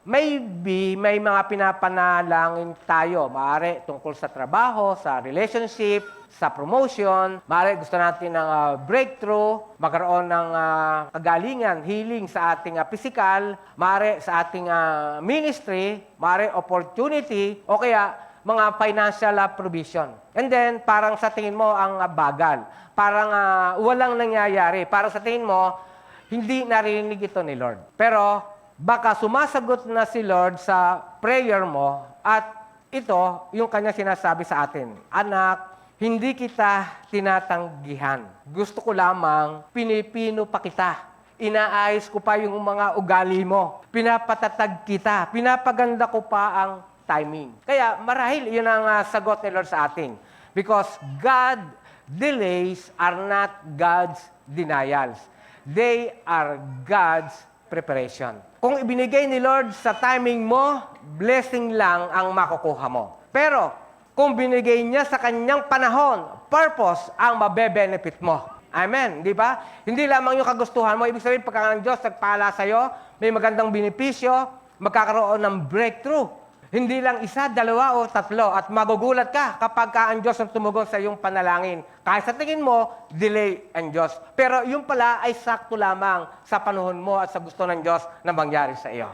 Maybe may mga pinapanalangin tayo, maaari tungkol sa trabaho, sa relationship, sa promotion, maaari gusto natin ng breakthrough, magkaroon ng kagalingan, healing sa ating physical, maaari sa ating ministry, maaari opportunity, o kaya mga financial provision. And then, parang sa tingin mo ang bagal, parang walang nangyayari, parang sa tingin mo, hindi narinig ito ni Lord. Pero, baka sumasagot na si Lord sa prayer mo at ito yung kanya sinasabi sa atin. Anak, hindi kita tinatanggihan. Gusto ko lamang pinipino pa kita. Inaayos ko pa yung mga ugali mo. Pinapatatag kita. Pinapaganda ko pa ang timing. Kaya marahil yun ang sagot ni Lord sa atin. Because God delays are not God's denials. They are God's preparation. Kung ibinigay ni Lord sa timing mo, blessing lang ang makukuha mo. Pero, kung binigay niya sa kanyang panahon, purpose ang mabe-benefit mo. Amen, di ba? Hindi lamang yung kagustuhan mo. Ibig sabihin, pagka ang Diyos nagpala sa'yo, may magandang benepisyo, magkakaroon ng breakthrough. Hindi lang isa, dalawa o tatlo. At magugulat ka kapag ang Diyos ang tumugon sa iyong panalangin. Kahit sa tingin mo, delay ang Diyos. Pero yung pala ay sakto lamang sa panahon mo at sa gusto ng Diyos na mangyari sa iyo.